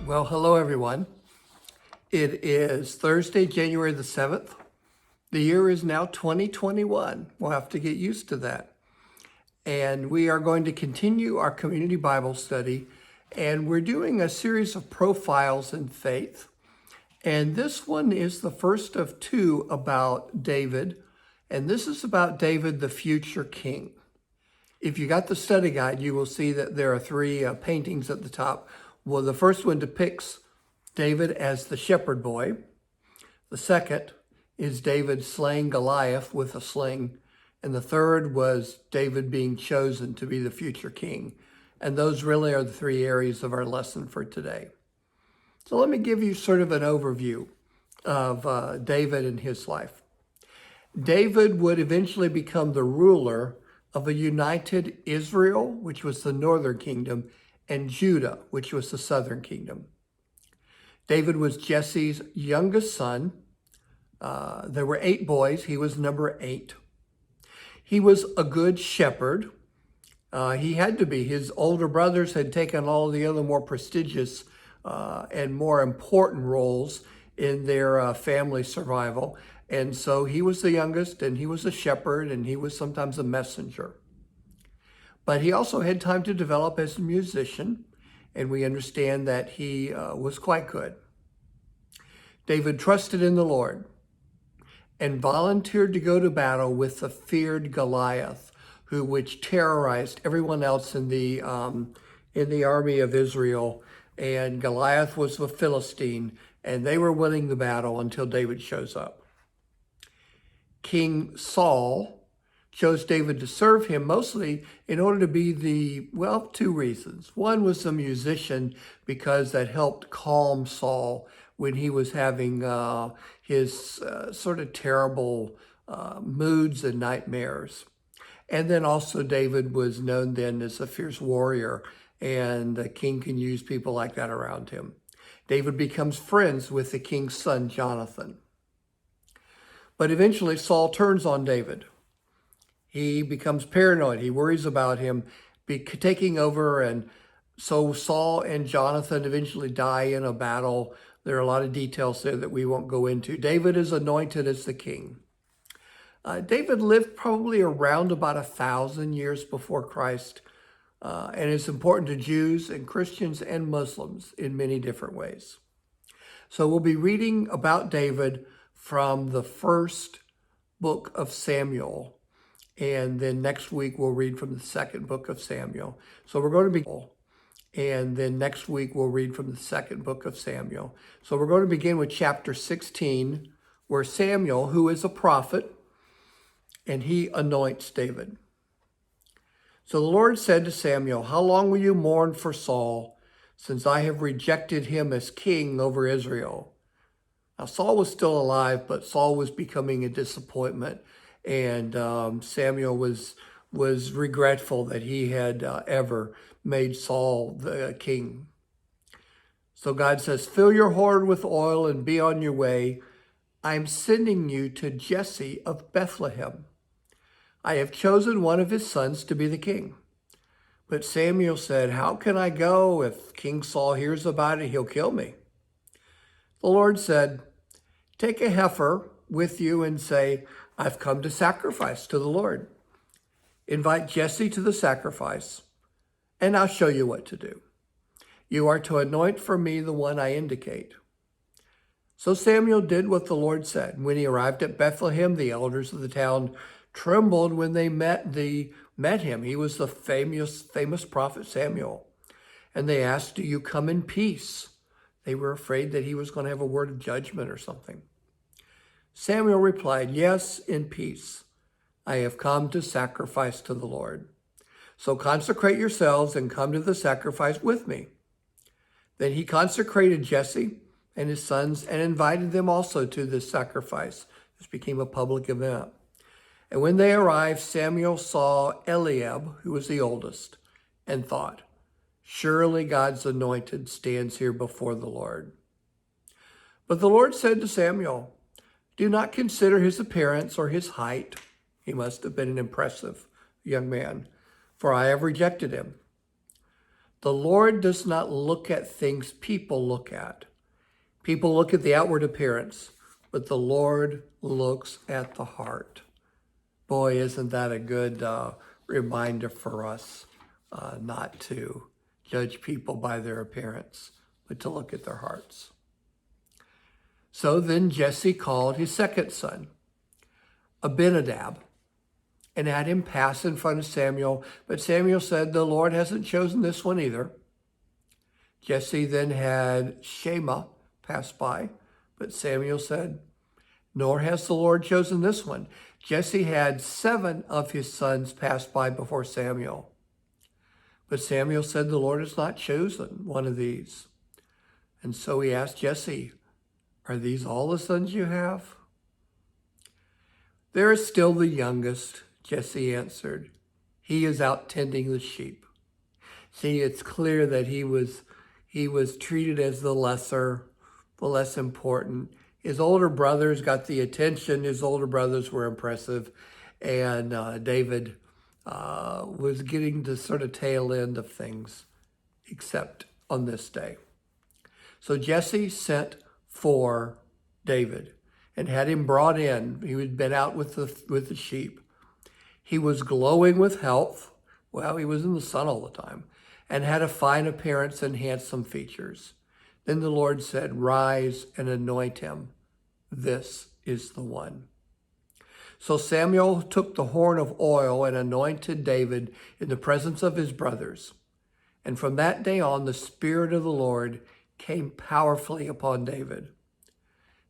Well, hello everyone. It is Thursday, January the 7th. The year is now 2021. We'll have to get used to that. And we are going to continue our community Bible study, and we're doing a series of profiles in faith. And this one is the first of two about David, and this is about David, the future king. If you got the study guide, you will see that there are three paintings at the top. Well, the first one depicts David as the shepherd boy. The second is David slaying Goliath with a sling. And the third was David being chosen to be the future king. And those really are the three areas of our lesson for today. So let me give you sort of an overview of David and his life. David would eventually become the ruler of a united Israel, which was the northern kingdom, and Judah, which was the southern kingdom. David was Jesse's youngest son. There were 8 boys. He was number 8. He was a good shepherd. He had to be. His older brothers had taken all the other more prestigious and more important roles in their family survival. And so he was the youngest, and he was a shepherd, and he was sometimes a messenger. But he also had time to develop as a musician, and we understand that he was quite good. David trusted in the Lord and volunteered to go to battle with the feared Goliath, which terrorized everyone else in the army of Israel. And Goliath was the Philistine, and they were winning the battle until David shows up. King Saul chose David to serve him mostly in order to be 2 reasons. One was a musician, because that helped calm Saul when he was having his sort of terrible moods and nightmares. And then also David was known then as a fierce warrior, and the king can use people like that around him. David becomes friends with the king's son, Jonathan. But eventually Saul turns on David. He becomes paranoid. He worries about him taking over. And so Saul and Jonathan eventually die in a battle. There are a lot of details there that we won't go into. David is anointed as the king. David lived probably around about 1,000 years before Christ. And it's important to Jews and Christians and Muslims in many different ways. So we'll be reading about David from the first book of Samuel. And then next week we'll read from the second book of Samuel. So we're going to begin. And then next week we'll read from the second book of Samuel. So we're going to begin with chapter 16, where Samuel, who is a prophet, and he anoints David. So the Lord said to Samuel, "How long will you mourn for Saul, since I have rejected him as king over Israel?" Now, Saul was still alive, but Saul was becoming a disappointment, and Samuel was regretful that he had ever made Saul the king. So God says, "Fill your horn with oil and be on your way. I'm sending you to Jesse of Bethlehem. I have chosen one of his sons to be the king." But Samuel said, "How can I go? If King Saul hears about it, he'll kill me." The Lord said, "Take a heifer with you and say, 'I've come to sacrifice to the Lord.' Invite Jesse to the sacrifice, and I'll show you what to do. You are to anoint for me the one I indicate." So Samuel did what the Lord said. When he arrived at Bethlehem, the elders of the town trembled when they met him. He was the famous prophet Samuel. And they asked, "Do you come in peace?" They were afraid that he was going to have a word of judgment or something. Samuel replied, "Yes, in peace. I have come to sacrifice to the Lord. So consecrate yourselves and come to the sacrifice with me." Then he consecrated Jesse and his sons and invited them also to this sacrifice. This became a public event. And when they arrived, Samuel saw Eliab, who was the oldest, and thought, "Surely God's anointed stands here before the Lord." But the Lord said to Samuel, "Do not consider his appearance or his height." He must have been an impressive young man, "for I have rejected him." The Lord does not look at things people look at. People look at the outward appearance, but the Lord looks at the heart. Boy, isn't that a good reminder for us not to judge people by their appearance, but to look at their hearts. So then Jesse called his second son, Abinadab, and had him pass in front of Samuel. But Samuel said, the Lord hasn't chosen this one either. Jesse then had Shema pass by, but Samuel said, nor has the Lord chosen this one. Jesse had 7 of his sons pass by before Samuel. But Samuel said, the Lord has not chosen one of these. And so he asked Jesse, are these all the sons you have? There is still the youngest, Jesse answered. He is out tending the sheep. See, it's clear that he was treated as the lesser, the less important. His older brothers got the attention. His older brothers were impressive. And David was getting the sort of tail end of things, except on this day. So Jesse sent for David and had him brought in. He had been out with the sheep. He was glowing with health. Well, he was in the sun all the time, and had a fine appearance and handsome features. Then the Lord said, rise and anoint him. This is the one. So Samuel took the horn of oil and anointed David in the presence of his brothers. And from that day on, the Spirit of the Lord came powerfully upon David.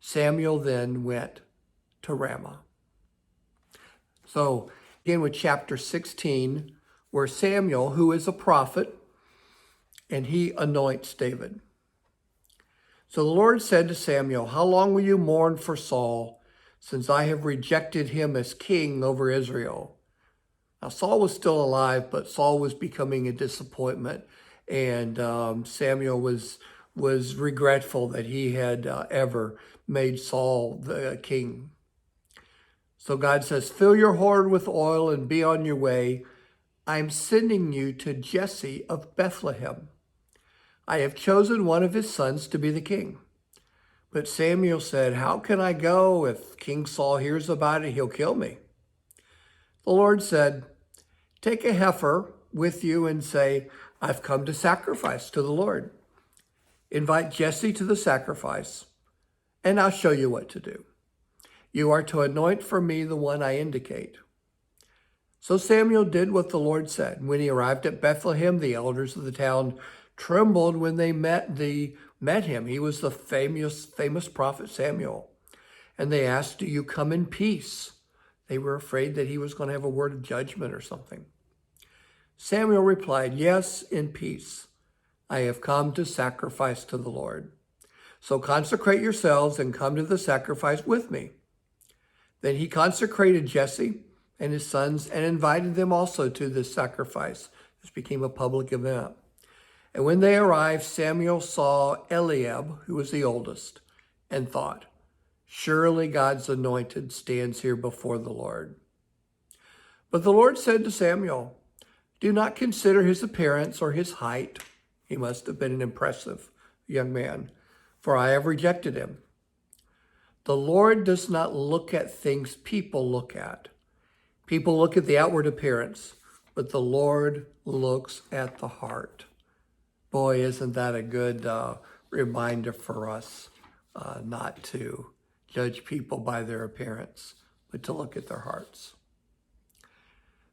Samuel then went to Ramah. So again with chapter 16, where Samuel, who is a prophet, and he anoints David. So the Lord said to Samuel, how long will you mourn for Saul, since I have rejected him as king over Israel? Now Saul was still alive, but Saul was becoming a disappointment, and Samuel was regretful that he had ever made Saul the king. So God says, fill your horn with oil and be on your way. I'm sending you to Jesse of Bethlehem. I have chosen one of his sons to be the king. But Samuel said, how can I go? If King Saul hears about it, he'll kill me. The Lord said, take a heifer with you and say, I've come to sacrifice to the Lord. Invite Jesse to the sacrifice, and I'll show you what to do. You are to anoint for me the one I indicate. So Samuel did what the Lord said. When he arrived at Bethlehem, the elders of the town trembled when they met him. He was the famous prophet Samuel. And they asked, do you come in peace? They were afraid that he was going to have a word of judgment or something. Samuel replied, yes, in peace. I have come to sacrifice to the Lord. So consecrate yourselves and come to the sacrifice with me. Then he consecrated Jesse and his sons and invited them also to this sacrifice. This became a public event. And when they arrived, Samuel saw Eliab, who was the oldest, and thought, surely God's anointed stands here before the Lord. But the Lord said to Samuel, do not consider his appearance or his height. He must have been an impressive young man, for I have rejected him. The Lord does not look at things people look at. People look at the outward appearance, but the Lord looks at the heart. Boy, isn't that a good reminder for us not to judge people by their appearance, but to look at their hearts.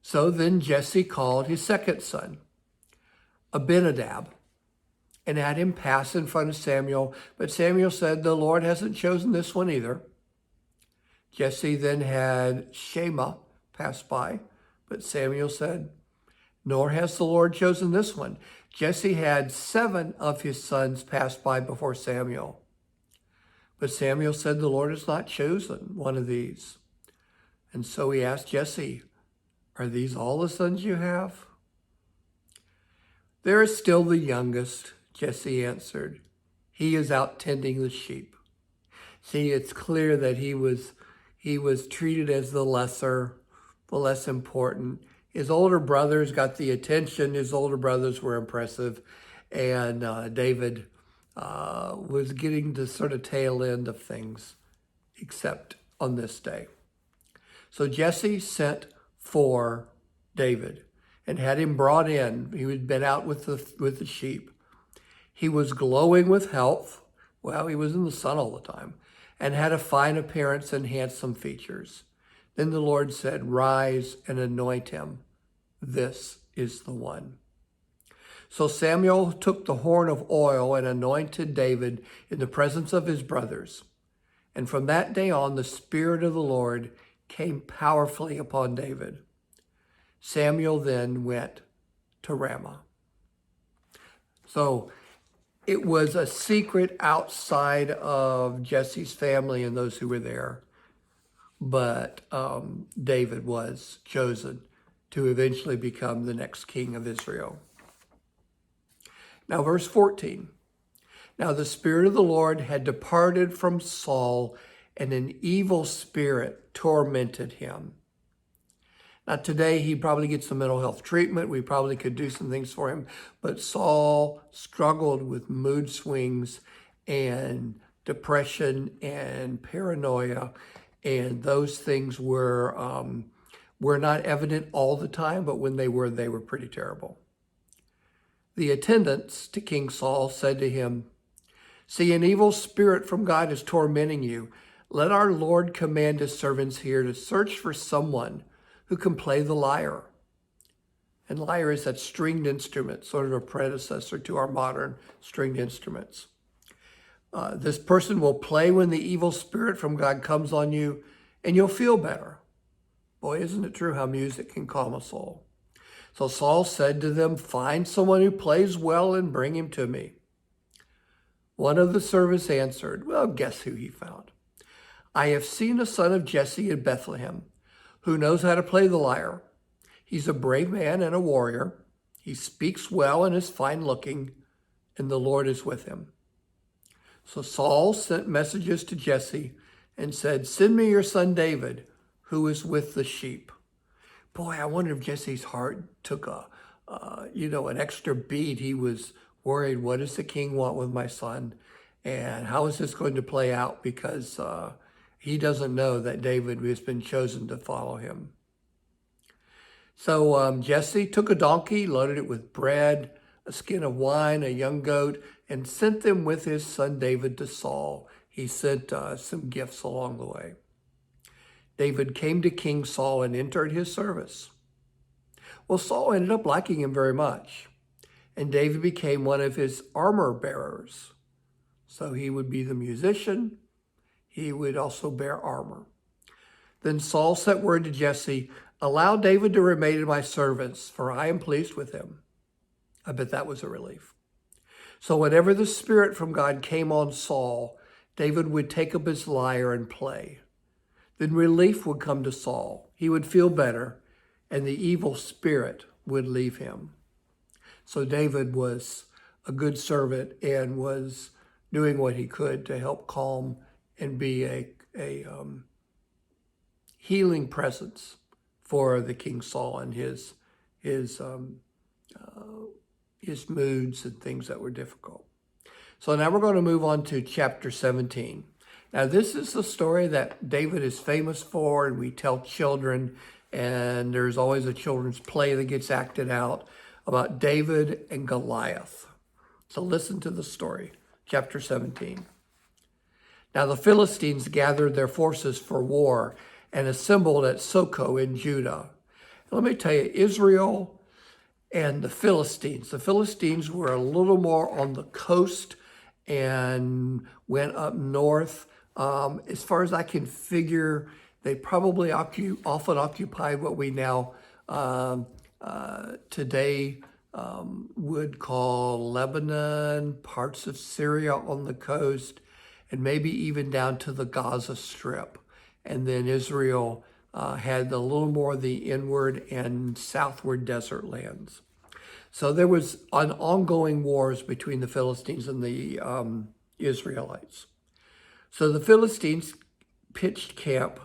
So then Jesse called his second son, Abinadab, and had him pass in front of Samuel. But Samuel said, the Lord hasn't chosen this one either. Jesse then had Shema pass by, but Samuel said, nor has the Lord chosen this one. Jesse had 7 of his sons pass by before Samuel. But Samuel said, the Lord has not chosen one of these. And so he asked Jesse, are these all the sons you have? There is still the youngest, Jesse answered. He is out tending the sheep. See, it's clear that he was treated as the lesser, the less important. His older brothers got the attention. His older brothers were impressive. And David was getting the sort of tail end of things, except on this day. So Jesse sent for David and had him brought in. He had been out with the sheep. He was glowing with health. Well, he was in the sun all the time, and had a fine appearance and handsome features. Then the Lord said, "Rise and anoint him. This is the one." So Samuel took the horn of oil and anointed David in the presence of his brothers. And from that day on, the Spirit of the Lord came powerfully upon David. Samuel then went to Ramah. So it was a secret outside of Jesse's family and those who were there. But David was chosen to eventually become the next king of Israel. Now, verse 14. Now the Spirit of the Lord had departed from Saul, and an evil spirit tormented him. Now today he probably gets some mental health treatment. We probably could do some things for him. But Saul struggled with mood swings and depression and paranoia. And those things were not evident all the time, but when they were pretty terrible. The attendants to King Saul said to him, "See, an evil spirit from God is tormenting you. Let our Lord command his servants here to search for someone who can play the lyre." And lyre is that stringed instrument, sort of a predecessor to our modern stringed instruments. This person will play when the evil spirit from God comes on you, and you'll feel better. Boy, isn't it true how music can calm a soul? So Saul said to them, "Find someone who plays well and bring him to me." One of the servants answered, "Well, guess who he found? I have seen a son of Jesse in Bethlehem who knows how to play the lyre. He's a brave man and a warrior. He speaks well and is fine looking, and the Lord is with him." So Saul sent messages to Jesse and said, "Send me your son David, who is with the sheep." Boy, I wonder if Jesse's heart took an extra beat. He was worried, what does the king want with my son? And how is this going to play out? Because he doesn't know that David has been chosen to follow him. So Jesse took a donkey, loaded it with bread, a skin of wine, a young goat, and sent them with his son David to Saul. He sent some gifts along the way. David came to King Saul and entered his service. Well, Saul ended up liking him very much, and David became one of his armor bearers. So he would be the musician. He would also bear armor. Then Saul sent word to Jesse, "Allow David to remain in my service, for I am pleased with him." I bet that was a relief. So whenever the Spirit from God came on Saul, David would take up his lyre and play. Then relief would come to Saul. He would feel better, and the evil spirit would leave him. So David was a good servant and was doing what he could to help calm and be a healing presence for the King Saul and his moods and things that were difficult. So now we're going to move on to chapter 17. Now this is the story that David is famous for, and we tell children, and there's always a children's play that gets acted out about David and Goliath. So listen to the story, chapter 17. Now the Philistines gathered their forces for war and assembled at Soko in Judah. Let me tell you, Israel and the Philistines were a little more on the coast and went up north. As far as I can figure, they probably often occupied what we now today would call Lebanon, parts of Syria on the coast, and maybe even down to the Gaza Strip. And then Israel had a little more of the inward and southward desert lands. So there was an ongoing wars between the Philistines and the Israelites. So the Philistines pitched camp,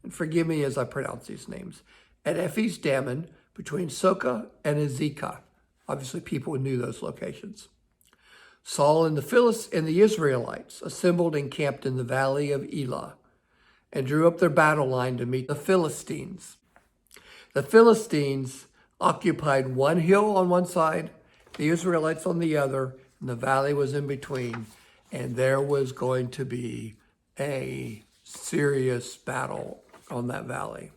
and forgive me as I pronounce these names, at Ephes Dammim, between Soka and Azekah. Obviously, people knew those locations. Saul and the Israelites assembled and camped in the valley of Elah and drew up their battle line to meet the Philistines. The Philistines occupied one hill on one side, the Israelites on the other, and the valley was in between. And there was going to be a serious battle on that valley.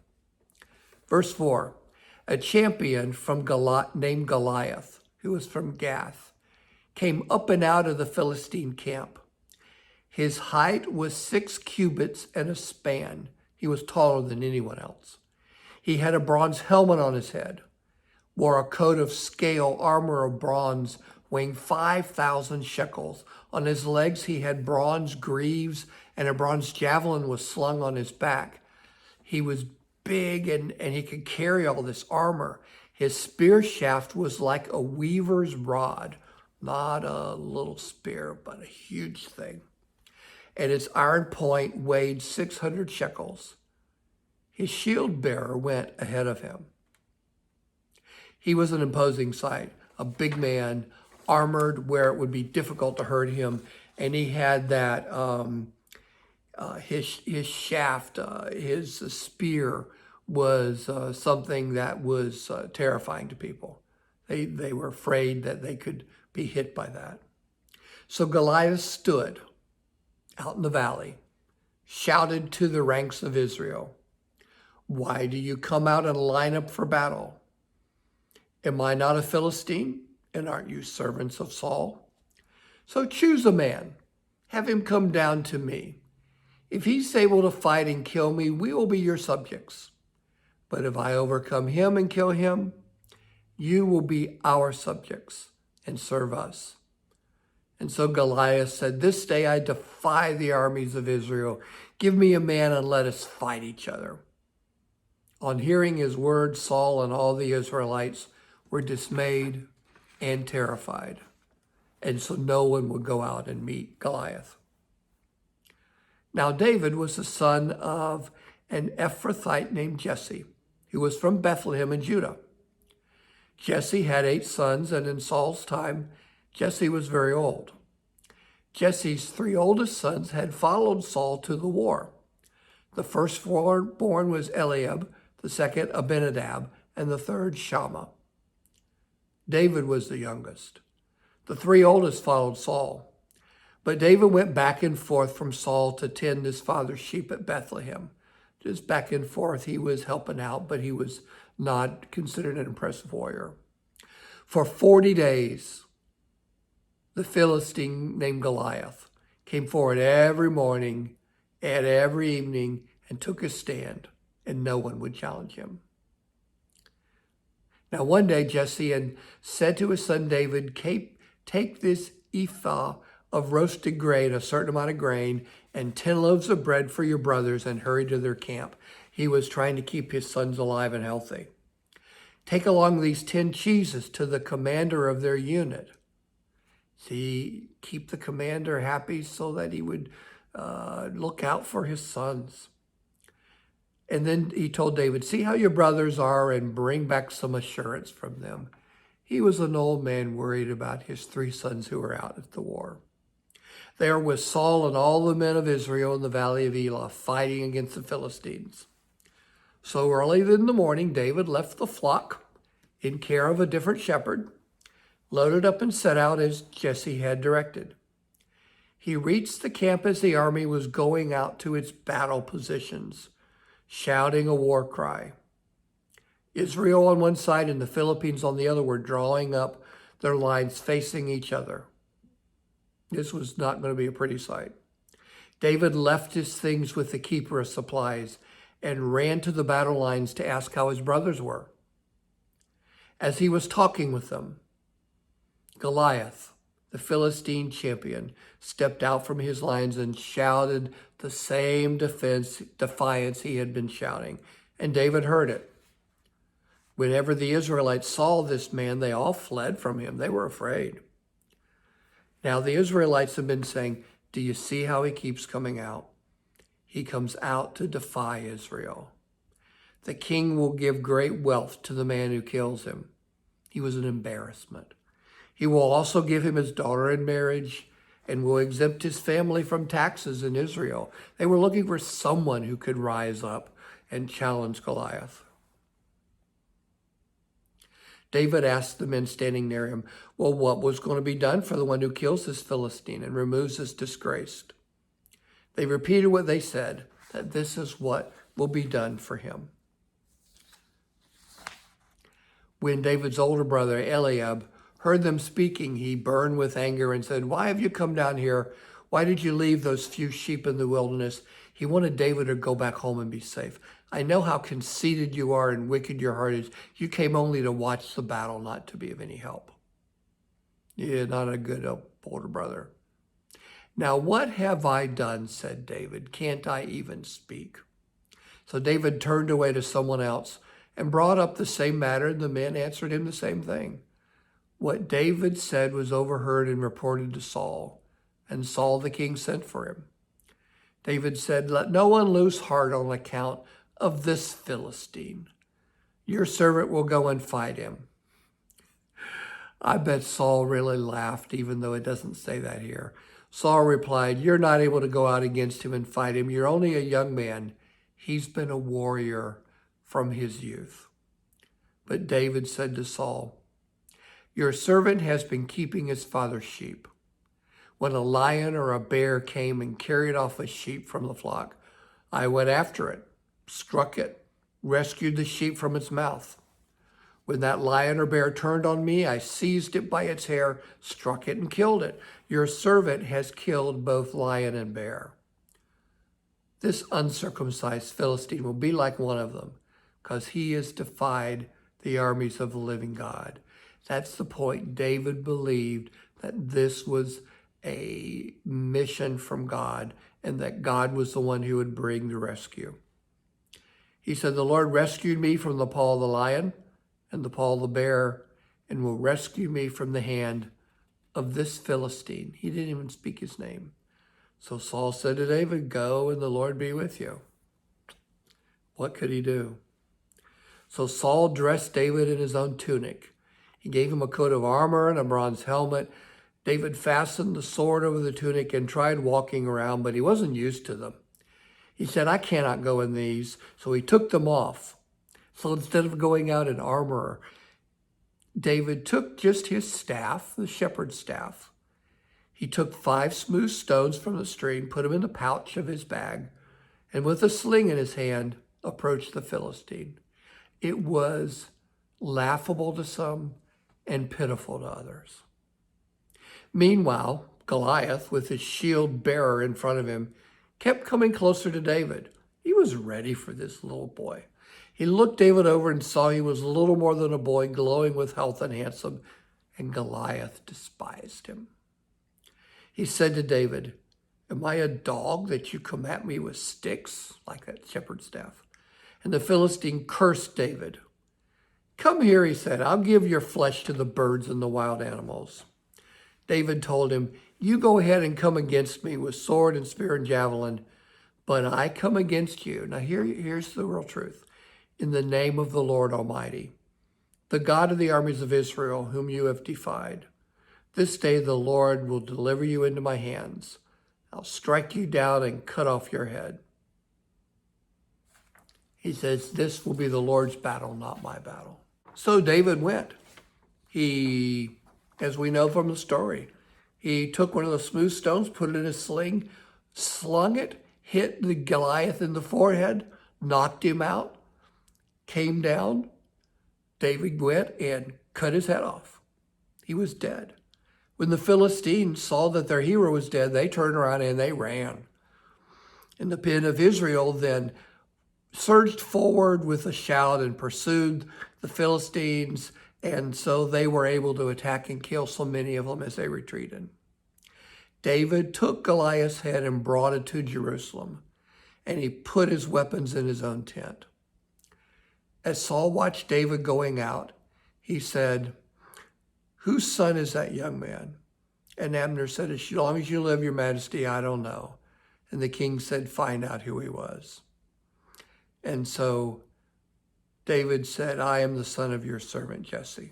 Verse 4, a champion from named Goliath, who was from Gath, came up and out of the Philistine camp. His height was 6 cubits and a span. He was taller than anyone else. He had a bronze helmet on his head, wore a coat of scale armor of bronze weighing 5,000 shekels. On his legs he had bronze greaves, and a bronze javelin was slung on his back. He was big and he could carry all this armor. His spear shaft was like a weaver's rod, not a little spear, but a huge thing. And its iron point weighed 600 shekels. His shield bearer went ahead of him. He was an imposing sight, a big man, armored where it would be difficult to hurt him. And he had that, his shaft, his spear was something that was terrifying to people. They were afraid that they could be hit by that. So Goliath stood out in the valley, shouted to the ranks of Israel, "Why do you come out and line up for battle? Am I not a Philistine, and aren't you servants of Saul? So choose a man, have him come down to me. If he's able to fight and kill me, we will be your subjects. But if I overcome him and kill him, you will be our subjects and serve us." And so Goliath said, "This day I defy the armies of Israel. Give me a man and let us fight each other." On hearing his words, Saul and all the Israelites were dismayed and terrified. And so no one would go out and meet Goliath. Now David was the son of an Ephrathite named Jesse, who was from Bethlehem in Judah. Jesse had 8 sons, and in Saul's time, Jesse was very old. Jesse's 3 oldest sons had followed Saul to the war. The firstborn was Eliab, the second Abinadab, and the third Shammah. David was the youngest. The 3 oldest followed Saul. But David went back and forth from Saul to tend his father's sheep at Bethlehem. Just back and forth, he was helping out, but he was not considered an impressive warrior. For 40 days, the Philistine named Goliath came forward every morning and every evening and took his stand, and no one would challenge him. Now one day Jesse said to his son David, "Take this ephah of roasted grain, a certain amount of grain, and 10 loaves of bread for your brothers, and hurry to their camp." He was trying to keep his sons alive and healthy. "Take along these 10 cheeses to the commander of their unit." See, keep the commander happy so that he would look out for his sons. And then he told David, "See how your brothers are and bring back some assurance from them." He was an old man worried about his 3 sons who were out at the war. There was Saul and all the men of Israel in the valley of Elah fighting against the Philistines. So early in the morning, David left the flock in care of a different shepherd, loaded up and set out as Jesse had directed. He reached the camp as the army was going out to its battle positions, shouting a war cry. Israel on one side and the Philippines on the other were drawing up their lines facing each other. This was not going to be a pretty sight. David left his things with the keeper of supplies and ran to the battle lines to ask how his brothers were. As he was talking with them, Goliath, the Philistine champion, stepped out from his lines and shouted the same defiance he had been shouting, and David heard it. Whenever the Israelites saw this man, they all fled from him. They were afraid. Now the Israelites have been saying, "Do you see how he keeps coming out? He comes out to defy Israel." The king will give great wealth to the man who kills him. He was an embarrassment. He will also give him his daughter in marriage and will exempt his family from taxes in Israel. They were looking for someone who could rise up and challenge Goliath. David asked the men standing near him, well, what was going to be done for the one who kills this Philistine and removes this disgrace? They repeated what they said, that this is what will be done for him. When David's older brother, Eliab, heard them speaking, he burned with anger and said, why have you come down here? Why did you leave those few sheep in the wilderness? He wanted David to go back home and be safe. I know how conceited you are and wicked your heart is. You came only to watch the battle, not to be of any help. You're not a good older brother. Now, what have I done, said David. Can't I even speak? So David turned away to someone else and brought up the same matter, and the men answered him the same thing. What David said was overheard and reported to Saul, and Saul the king sent for him. David said, let no one lose heart on account of this Philistine. Your servant will go and fight him. I bet Saul really laughed, even though it doesn't say that here. Saul replied, you're not able to go out against him and fight him. You're only a young man. He's been a warrior from his youth. But David said to Saul, your servant has been keeping his father's sheep. When a lion or a bear came and carried off a sheep from the flock, I went after it, struck it, rescued the sheep from its mouth. When that lion or bear turned on me, I seized it by its hair, struck it, and killed it. Your servant has killed both lion and bear. This uncircumcised Philistine will be like one of them, because he has defied the armies of the living God. That's the point. David believed that this was a mission from God and that God was the one who would bring the rescue. He said, the Lord rescued me from the paw of the lion and the paw of the bear and will rescue me from the hand of this Philistine. He didn't even speak his name. So Saul said to David, go and the Lord be with you. What could he do? So Saul dressed David in his own tunic. He gave him a coat of armor and a bronze helmet. David fastened the sword over the tunic and tried walking around, but he wasn't used to them. He said, I cannot go in these. So he took them off. So instead of going out in armor, David took just his staff, the shepherd's staff. He took 5 smooth stones from the stream, put them in the pouch of his bag, and with a sling in his hand, approached the Philistine. It was laughable to some and pitiful to others. Meanwhile, Goliath, with his shield bearer in front of him, kept coming closer to David. He was ready for this little boy. He looked David over and saw he was little more than a boy, glowing with health and handsome, and Goliath despised him. He said to David, am I a dog that you come at me with sticks, like that shepherd's staff? And the Philistine cursed David. Come here, he said, I'll give your flesh to the birds and the wild animals. David told him, you go ahead and come against me with sword and spear and javelin, but I come against you. Now here's the real truth. In the name of the Lord Almighty, the God of the armies of Israel, whom you have defied. This day the Lord will deliver you into my hands. I'll strike you down and cut off your head. He says, this will be the Lord's battle, not my battle. So David went. He, as we know from the story, he took one of the smooth stones, put it in his sling, slung it, hit the Goliath in the forehead, knocked him out, came down. David went and cut his head off. He was dead. When the Philistines saw that their hero was dead, they turned around and they ran. And the men of Israel then surged forward with a shout and pursued the Philistines, and so they were able to attack and kill so many of them as they retreated. David took Goliath's head and brought it to Jerusalem, and he put his weapons in his own tent. As Saul watched David going out, he said, whose son is that young man? And Abner said, as long as you live, your majesty, I don't know. And the king said, find out who he was. And so David said, I am the son of your servant Jesse.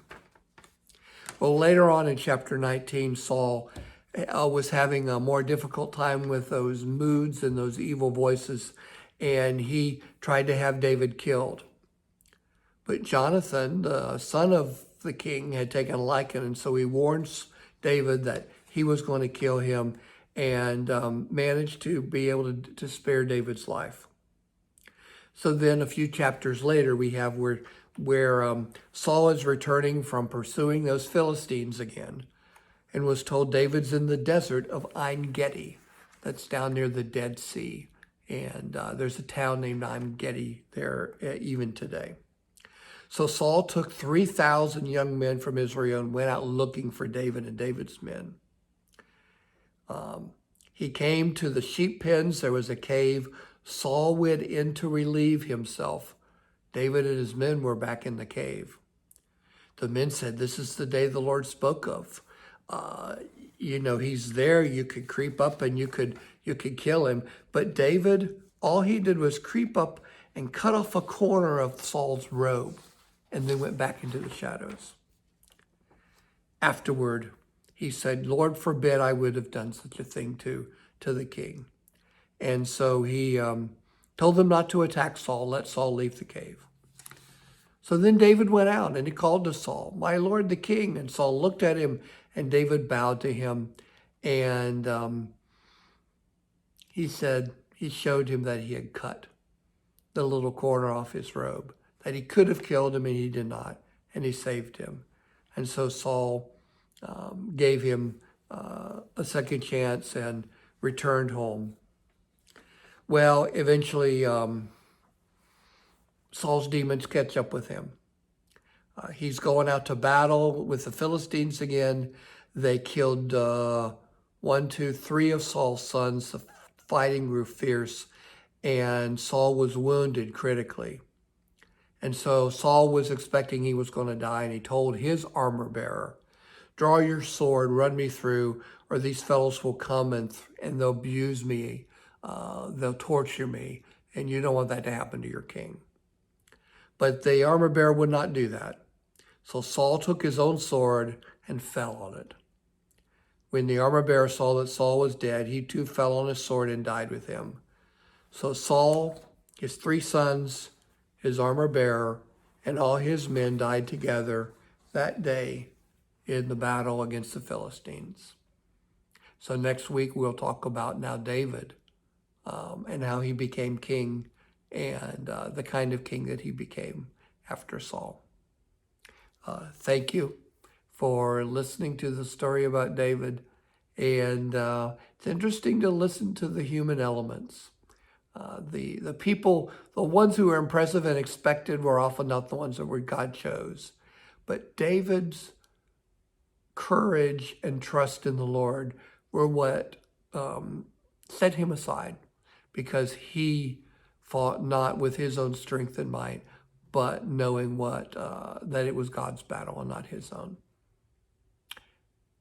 Well, later on in chapter 19, Saul was having a more difficult time with those moods and those evil voices, and he tried to have David killed. But Jonathan, the son of the king, had taken a liking, and so he warns David that he was going to kill him, and managed to be able to spare David's life. So then a few chapters later, we have where Saul is returning from pursuing those Philistines again, and was told David's in the desert of En Gedi. That's down near the Dead Sea. And there's a town named En Gedi there even today. So Saul took 3,000 young men from Israel and went out looking for David and David's men. He came to the sheep pens. There was a cave. Saul went in to relieve himself. David and his men were back in the cave. The men said, this is the day the Lord spoke of. He's there. You could creep up and you could kill him. But David, all he did was creep up and cut off a corner of Saul's robe and then went back into the shadows. Afterward, he said, Lord forbid I would have done such a thing to the king. And so he told them not to attack Saul, let Saul leave the cave. So then David went out and he called to Saul, my lord the king. And Saul looked at him and David bowed to him. And he showed him that he had cut the little corner off his robe, that he could have killed him and he did not. And he saved him. And so Saul gave him a second chance and returned home. Well, eventually Saul's demons catch up with him. He's going out to battle with the Philistines again. They killed 3 of Saul's sons. The fighting grew fierce, and Saul was wounded critically. And so Saul was expecting he was going to die, and he told his armor bearer, draw your sword, run me through, or these fellows will come and they'll abuse me. They'll torture me, and you don't want that to happen to your king. But the armor bearer would not do that. So Saul took his own sword and fell on it. When the armor bearer saw that Saul was dead, he too fell on his sword and died with him. So Saul, his 3 sons, his armor bearer, and all his men died together that day in the battle against the Philistines. So next week we'll talk about now David and how he became king and the kind of king that he became after Saul. Thank you for listening to the story about David. And it's interesting to listen to the human elements. The people, the ones who were impressive and expected were often not the ones that God chose. But David's courage and trust in the Lord were what set him aside, because he fought not with his own strength and might, but knowing that it was God's battle and not his own.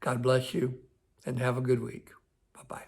God bless you and have a good week. Bye-bye.